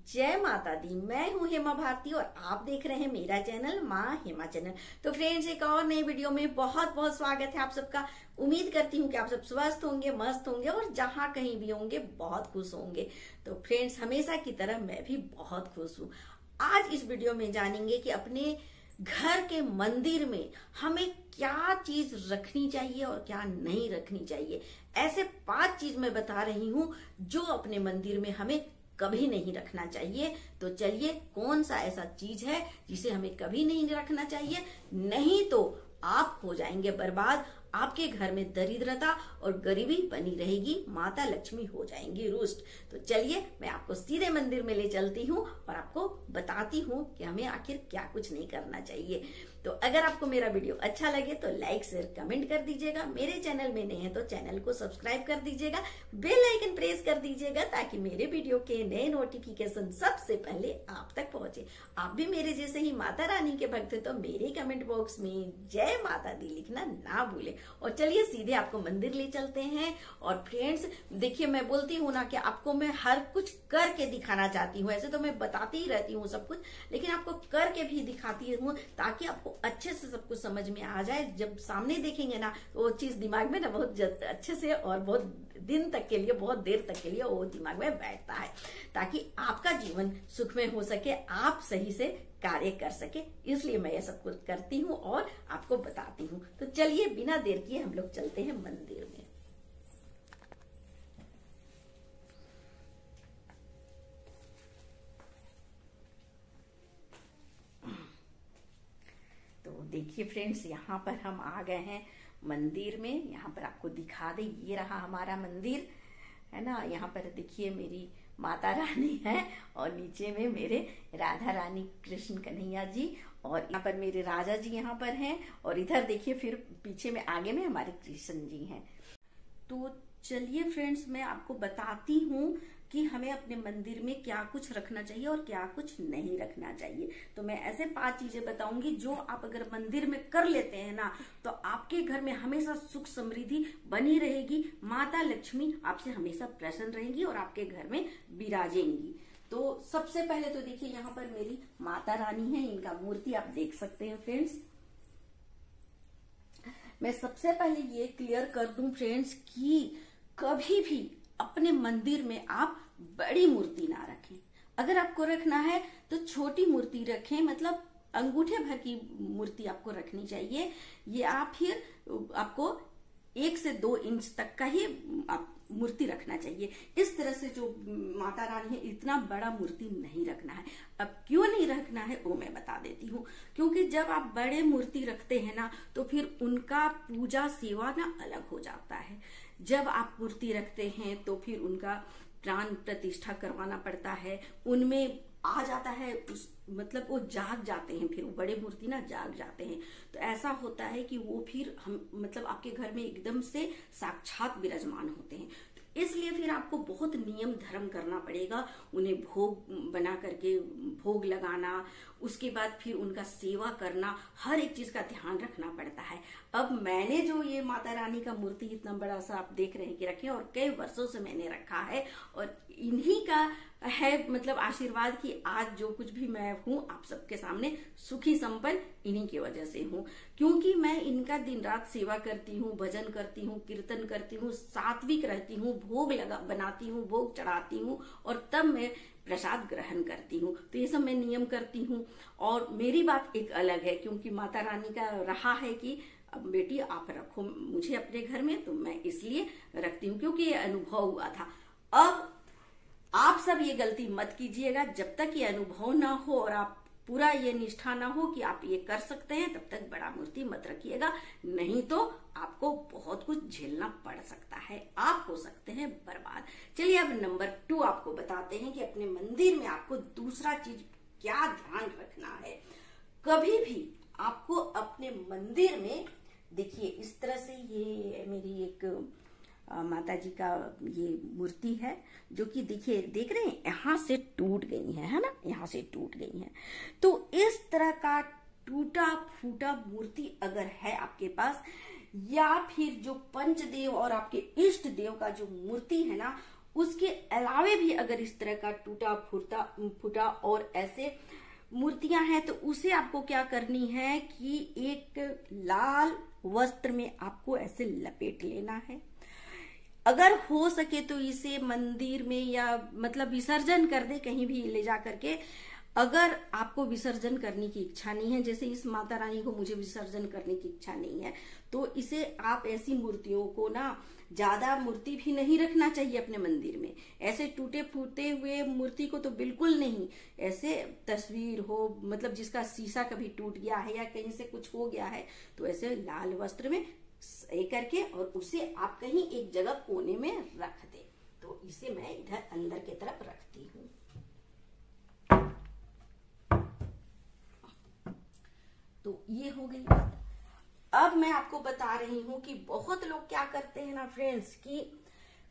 जय माता दी। मैं हूँ हेमा भारती और आप देख रहे हैं मेरा चैनल माँ हेमा चैनल। तो फ्रेंड्स, एक और नई वीडियो में बहुत बहुत स्वागत है आप सबका। उम्मीद करती हूँ कि आप सब स्वस्थ होंगे, मस्त होंगे और जहाँ कहीं भी होंगे बहुत खुश होंगे। तो फ्रेंड्स, हमेशा की तरह मैं भी बहुत खुश हूँ। आज इस वीडियो में जानेंगे कि अपने घर के मंदिर में हमें क्या चीज रखनी चाहिए और क्या नहीं रखनी चाहिए। ऐसे 5 चीज मैं बता रही हूँ जो अपने मंदिर में हमें कभी नहीं रखना चाहिए। तो चलिए, कौन सा ऐसा चीज है जिसे हमें कभी नहीं रखना चाहिए, नहीं तो आप हो जाएंगे बर्बाद। आपके घर में दरिद्रता और गरीबी बनी रहेगी, माता लक्ष्मी हो जाएंगी रुष्ट। तो चलिए, मैं आपको सीधे मंदिर में ले चलती हूँ और आपको बताती हूँ कि हमें आखिर क्या कुछ नहीं करना चाहिए। तो अगर आपको मेरा वीडियो अच्छा लगे तो लाइक शेयर कमेंट कर दीजिएगा। मेरे चैनल में नए हैं तो चैनल को सब्सक्राइब कर दीजिएगा, बेल आइकन प्रेस कर दीजिएगा ताकि मेरे वीडियो के नए नोटिफिकेशन सबसे पहले आप तक पहुंचे। आप भी मेरे जैसे ही माता रानी के भक्त हैं तो मेरे कमेंट बॉक्स में जय माता दी लिखना ना भूले। और चलिए, सीधे आपको मंदिर ले चलते हैं। और फ्रेंड्स देखिए, मैं बोलती हूँ ना कि आपको मैं हर कुछ करके दिखाना चाहती हूँ। ऐसे तो मैं बताती ही रहती हूँ सब कुछ, लेकिन आपको करके भी दिखाती हूँ ताकि आपको अच्छे से सब कुछ समझ में आ जाए। जब सामने देखेंगे ना तो वो चीज दिमाग में ना बहुत अच्छे से और बहुत दिन तक के लिए, बहुत देर तक के लिए वो दिमाग में बैठता है, ताकि आपका जीवन सुखमय हो सके, आप सही से कार्य कर सके। इसलिए मैं ये सब कुछ करती हूँ और आपको बताती हूँ। तो चलिए, बिना देर किए हम लोग चलते हैं मंदिर में। तो देखिए फ्रेंड्स, यहाँ पर हम आ गए हैं मंदिर में। यहाँ पर आपको दिखा दे, ये रहा हमारा मंदिर है ना। यहाँ पर देखिए मेरी माता रानी है और नीचे में मेरे राधा रानी, कृष्ण कन्हैया जी, और यहाँ पर मेरे राजा जी यहाँ पर हैं। और इधर देखिए फिर पीछे में आगे में हमारे कृष्ण जी हैं। तो चलिए फ्रेंड्स, मैं आपको बताती हूँ कि हमें अपने मंदिर में क्या कुछ रखना चाहिए और क्या कुछ नहीं रखना चाहिए। तो मैं ऐसे 5 चीजें बताऊंगी जो आप अगर मंदिर में कर लेते हैं ना तो आपके घर में हमेशा सुख समृद्धि बनी रहेगी, माता लक्ष्मी आपसे हमेशा प्रसन्न रहेंगी और आपके घर में विराजेंगी। तो सबसे पहले तो देखिए, यहाँ पर मेरी माता रानी है, इनका मूर्ति आप देख सकते हैं फ्रेंड्स। मैं सबसे पहले ये क्लियर कर दूं फ्रेंड्स कि कभी भी अपने मंदिर में आप बड़ी मूर्ति ना रखें। अगर आपको रखना है तो छोटी मूर्ति रखें, मतलब अंगूठे भर की मूर्ति आपको रखनी चाहिए। ये आप फिर आपको 1 से 2 इंच तक का ही आप मूर्ति रखना चाहिए। इस तरह से जो माता रानी है, इतना बड़ा मूर्ति नहीं रखना है। अब क्यों नहीं रखना है वो मैं बता देती हूँ। क्योंकि जब आप बड़े मूर्ति रखते हैं ना तो फिर उनका पूजा सेवा ना अलग हो जाता है। जब आप मूर्ति रखते हैं तो फिर उनका प्राण प्रतिष्ठा करवाना पड़ता है, उनमें आ जाता है मतलब वो जाग जाते हैं, फिर वो बड़े मूर्ति ना जाग जाते हैं। तो ऐसा होता है कि वो फिर हम मतलब आपके घर में एकदम से साक्षात विराजमान होते हैं। तो इसलिए फिर आपको बहुत नियम धर्म करना पड़ेगा। उन्हें भोग बना करके भोग लगाना, उसके बाद फिर उनका सेवा करना, हर एक चीज का ध्यान रखना पड़ता है। अब मैंने जो ये माता रानी का मूर्ति इतना बड़ा सा आप देख रहे हैं कि रखे, और कई वर्षों से मैंने रखा है, और इन्हीं का है मतलब आशीर्वाद कि आज जो कुछ भी मैं हूँ आप सबके सामने सुखी संपन्न इन्हीं की वजह से हूँ। क्योंकि मैं इनका दिन रात सेवा करती हूँ, भजन करती हूँ, कीर्तन करती हूँ, सात्विक रहती हूँ, भोग बनाती हूँ, भोग चढ़ाती हूँ और तब मैं प्रसाद ग्रहण करती हूँ। तो ये सब मैं नियम करती हूँ। और मेरी बात एक अलग है, क्योंकि माता रानी का रहा है कि अब बेटी आप रखो मुझे अपने घर में, तो मैं इसलिए रखती हूँ क्योंकि ये अनुभव हुआ था। अब आप सब ये गलती मत कीजिएगा। जब तक ये अनुभव ना हो और आप पूरा ये निष्ठा ना हो कि आप ये कर सकते हैं, तब तक बड़ा मूर्ति मत रखिएगा, नहीं तो आपको बहुत कुछ झेलना पड़ सकता है, आप हो सकते हैं बर्बाद। चलिए, अब नंबर 2 आपको बताते हैं कि अपने मंदिर में आपको दूसरा चीज क्या ध्यान रखना है। कभी भी आपको अपने मंदिर में देखिए, इस तरह से ये मेरी एक माता जी का ये मूर्ति है, जो कि देखिए देख रहे हैं यहाँ से टूट गई है ना, यहाँ से टूट गई है। तो इस तरह का टूटा फूटा मूर्ति अगर है आपके पास, या फिर जो पंचदेव और आपके इष्ट देव का जो मूर्ति है ना, उसके अलावे भी अगर इस तरह का टूटा फूटा और ऐसे मूर्तियां हैं तो उसे आपको क्या करनी है कि एक लाल वस्त्र में आपको ऐसे लपेट लेना है। अगर हो सके तो इसे मंदिर में या मतलब विसर्जन कर दे कहीं भी ले जा करके। अगर आपको विसर्जन करने की इच्छा नहीं है, जैसे इस माता रानी को मुझे विसर्जन करने की इच्छा नहीं है, तो इसे आप ऐसी मूर्तियों को ना, ज्यादा मूर्ति भी नहीं रखना चाहिए अपने मंदिर में। ऐसे टूटे फूटे हुए मूर्ति को तो बिल्कुल नहीं। ऐसे तस्वीर हो, मतलब जिसका शीशा कभी टूट गया है या कहीं से कुछ हो गया है, तो ऐसे लाल वस्त्र में करके और उसे आप कहीं एक जगह कोने में रख दे। तो इसे मैं इधर अंदर की तरफ रखती हूँ। तो ये हो गई बात। अब मैं आपको बता रही हूं कि बहुत लोग क्या करते हैं ना फ्रेंड्स, कि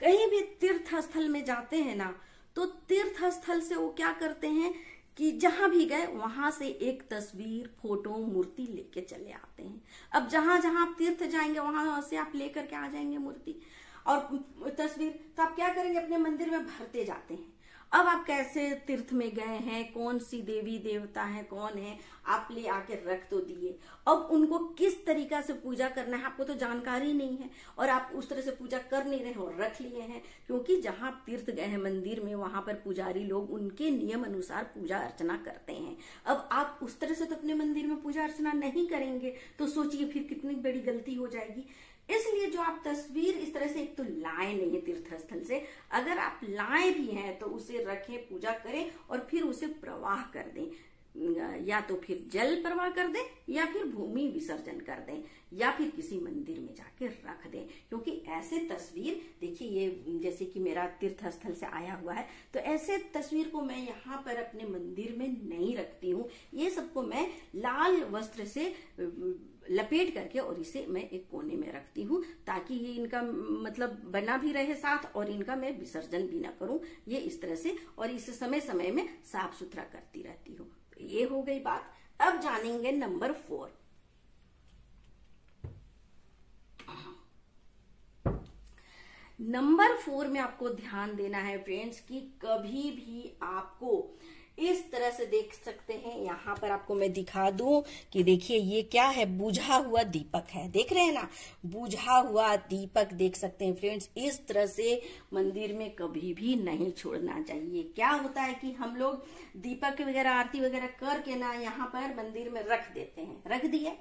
कहीं भी तीर्थ स्थल में जाते हैं ना, तो तीर्थ स्थल से वो क्या करते हैं कि जहां भी गए वहां से एक तस्वीर, फोटो, मूर्ति लेके चले आते हैं। अब जहां जहां आप तीर्थ जाएंगे वहां से आप लेकर के आ जाएंगे मूर्ति और तस्वीर, तो आप क्या करेंगे, अपने मंदिर में भरते जाते हैं। अब आप कैसे तीर्थ में गए हैं, कौन सी देवी देवता है, कौन है, आप ले आके रख तो दिए। अब उनको किस तरीका से पूजा करना है आपको तो जानकारी नहीं है और आप उस तरह से पूजा कर नहीं रहे और रख लिए हैं। क्योंकि जहां तीर्थ गए हैं मंदिर में, वहां पर पुजारी लोग उनके नियम अनुसार पूजा अर्चना करते हैं। अब आप उस तरह से तो अपने मंदिर में पूजा अर्चना नहीं करेंगे, तो सोचिए फिर कितनी बड़ी गलती हो जाएगी। इसलिए जो आप तस्वीर इस तरह से एक तो लाए नहीं है तीर्थ स्थल से, अगर आप लाए भी हैं तो उसे रखें, पूजा करें और फिर उसे प्रवाह कर दें। या तो फिर जल प्रवाह कर दें या फिर भूमि विसर्जन कर दें या फिर किसी मंदिर में जाके रख दें। क्योंकि ऐसे तस्वीर, देखिए ये जैसे कि मेरा तीर्थ स्थल से आया हुआ है, तो ऐसे तस्वीर को मैं यहाँ पर अपने मंदिर में नहीं रखती हूँ। ये सबको मैं लाल वस्त्र से लपेट करके और इसे मैं एक कोने में रखती हूँ, ताकि ये इनका मतलब बना भी रहे साथ और इनका मैं विसर्जन भी ना करूं। ये इस तरह से, और इसे समय समय में साफ सुथरा करती रहती हूँ। ये हो गई बात। अब जानेंगे नंबर 4। नंबर 4 में आपको ध्यान देना है फ्रेंड्स कि कभी भी आपको इस तरह से देख सकते हैं, यहाँ पर आपको मैं दिखा दूं कि देखिए ये क्या है, बुझा हुआ दीपक है, देख रहे हैं ना, बुझा हुआ दीपक देख सकते हैं फ्रेंड्स। इस तरह से मंदिर में कभी भी नहीं छोड़ना चाहिए। क्या होता है कि हम लोग दीपक वगैरह, आरती वगैरह करके ना यहाँ पर मंदिर में रख देते हैं, रख दिए,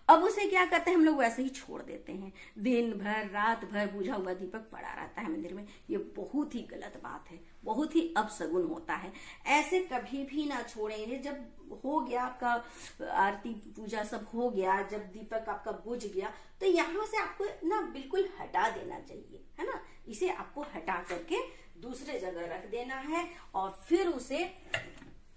अब उसे क्या करते हैं हम लोग वैसे ही छोड़ देते हैं। दिन भर रात भर बुझा हुआ दीपक पड़ा रहता है मंदिर में। ये बहुत ही गलत बात है, बहुत ही अपशगुन होता है। ऐसे कभी भी ना छोड़ेंगे। जब हो गया आपका आरती पूजा सब हो गया, जब दीपक आपका बुझ गया, तो यहाँ से आपको ना बिल्कुल हटा देना चाहिए, है ना। इसे आपको हटा करके दूसरे जगह रख देना है और फिर उसे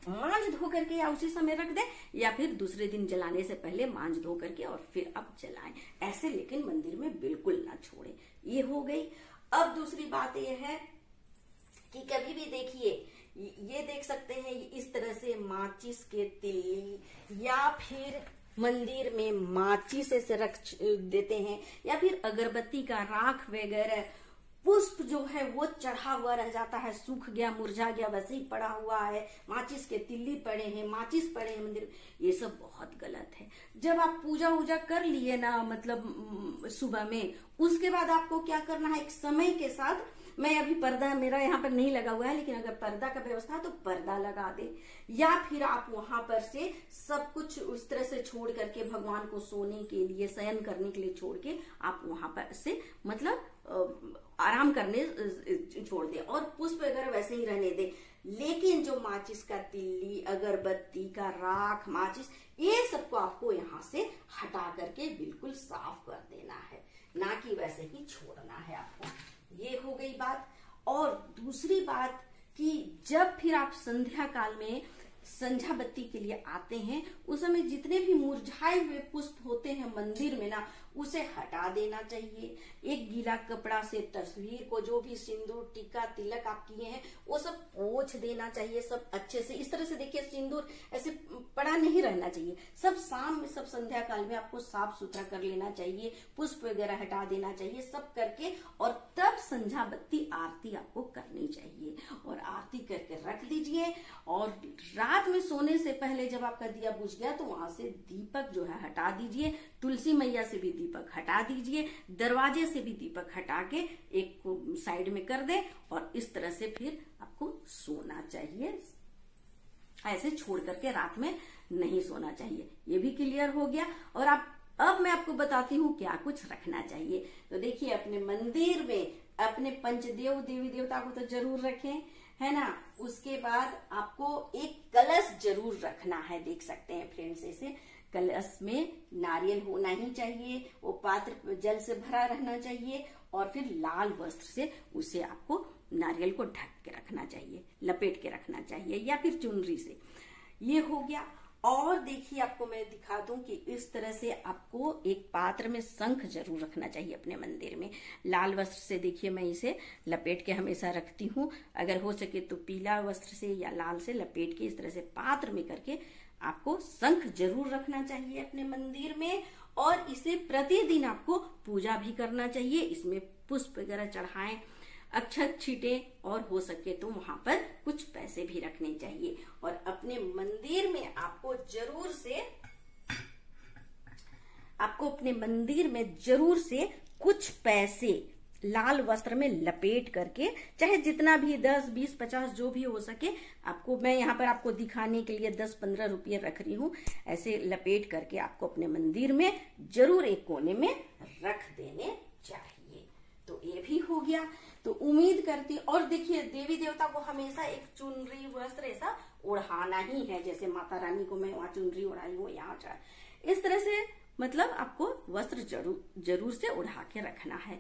मांझ धो करके या उसी समय रख दे या फिर दूसरे दिन जलाने से पहले मांझ धो करके और फिर आप जलाएं। ऐसे लेकिन मंदिर में बिल्कुल ना छोड़े। ये हो गई। अब दूसरी बात ये है कि कभी भी देखिए, ये देख सकते हैं इस तरह से माचिस के तिल्ली या फिर मंदिर में माचिस से रख देते हैं या फिर अगरबत्ती का राख वगैरह, पुष्प जो है वो चढ़ा हुआ रह जाता है, सूख गया, मुरझा गया, वैसे ही पड़ा हुआ है, माचिस के तिल्ली पड़े हैं, माचिस पड़े हैं मंदिर। ये सब बहुत गलत है। जब आप पूजा वूजा कर लिए ना, मतलब सुबह में, उसके बाद आपको क्या करना है, एक समय के साथ, मैं अभी पर्दा मेरा यहाँ पर नहीं लगा हुआ है, लेकिन अगर पर्दा का व्यवस्था है तो पर्दा लगा दे, या फिर आप वहां पर से सब कुछ उस तरह से छोड़ करके भगवान को सोने के लिए, शयन करने के लिए छोड़ के आप वहां पर से मतलब आराम करने छोड़ दे और पुष्प वगैरह वैसे ही रहने दे। लेकिन जो माचिस का तिल्ली, अगरबत्ती का राख, माचिस, ये सबको आपको यहाँ से हटा करके बिल्कुल साफ कर देना है, ना कि वैसे ही छोड़ना है आपको। ये हो गई बात। और दूसरी बात कि जब फिर आप संध्या काल में संध्या बत्ती के लिए आते हैं, उस समय जितने भी मुरझाए हुए पुष्प होते हैं मंदिर में ना, उसे हटा देना चाहिए। एक गीला कपड़ा से तस्वीर को, जो भी सिंदूर टीका तिलक आप किए हैं वो सब पोंछ देना चाहिए, सब अच्छे से। इस तरह से देखिए सिंदूर ऐसे पड़ा नहीं रहना चाहिए, सब शाम में, सब संध्या काल में आपको साफ सुथरा कर लेना चाहिए, पुष्प वगैरह हटा देना चाहिए, सब करके और तब संध्या बत्ती आरती आपको करनी चाहिए। और आरती करके रख दीजिए। और रात में सोने से पहले जब आपका दिया बुझ गया तो वहां से दीपक जो है हटा दीजिए, तुलसी मैया से भी दीपक हटा दीजिए, दरवाजे से भी दीपक हटा के एक को साइड में कर दे और इस तरह से फिर आपको सोना चाहिए। ऐसे छोड़ करके रात में नहीं सोना चाहिए। ये भी क्लियर हो गया। और अब मैं आपको बताती हूँ क्या कुछ रखना चाहिए। तो देखिए अपने मंदिर में अपने पंचदेव देवी देवता को तो जरूर रखें, है ना। उसके बाद आपको एक कलश जरूर रखना है। देख सकते हैं फ्रेंड्स, ऐसे कलश में नारियल होना ही चाहिए, वो पात्र जल से भरा रहना चाहिए और फिर लाल वस्त्र से उसे आपको नारियल को ढक के रखना चाहिए, लपेट के रखना चाहिए या फिर चुनरी से। ये हो गया। और देखिए आपको मैं दिखा दूं कि इस तरह से आपको एक पात्र में शंख जरूर रखना चाहिए अपने मंदिर में। लाल वस्त्र से देखिए मैं इसे लपेट के हमेशा रखती हूँ। अगर हो सके तो पीला वस्त्र से या लाल से लपेट के इस तरह से पात्र में करके आपको शंख जरूर रखना चाहिए अपने मंदिर में। और इसे प्रतिदिन आपको पूजा भी करना चाहिए। इसमें पुष्प वगैरह चढ़ाएं, अक्षत छीटे और हो सके तो वहां पर कुछ पैसे भी रखने चाहिए। और अपने मंदिर में आपको अपने मंदिर में जरूर से कुछ पैसे लाल वस्त्र में लपेट करके, चाहे जितना भी 10, 20, 50 जो भी हो सके आपको, मैं यहाँ पर आपको दिखाने के लिए 10-15 रुपये रख रही हूँ, ऐसे लपेट करके आपको अपने मंदिर में जरूर एक कोने में रख देने चाहिए। तो ये भी हो गया। तो उम्मीद करती, और देखिए देवी देवता को हमेशा एक चुनरी वस्त्र ऐसा ओढ़ाना ही है। जैसे माता रानी को मैं वहां चुनरी ओढ़ाई हूँ, यहाँ इस तरह से मतलब आपको वस्त्र जरूर से उड़ा के रखना है।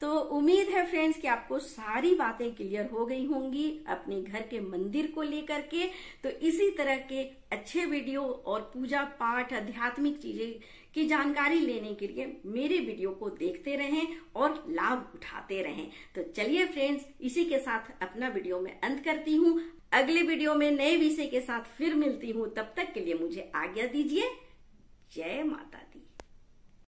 तो उम्मीद है फ्रेंड्स कि आपको सारी बातें क्लियर हो गई होंगी अपने घर के मंदिर को लेकर के। तो इसी तरह के अच्छे वीडियो और पूजा पाठ आध्यात्मिक चीजें की जानकारी लेने के लिए मेरे वीडियो को देखते रहें और लाभ उठाते रहें। तो चलिए फ्रेंड्स, इसी के साथ अपना वीडियो में अंत करती हूँ। अगले वीडियो में नए विषय के साथ फिर मिलती हूँ। तब तक के लिए मुझे आज्ञा दीजिए। जय माता दी।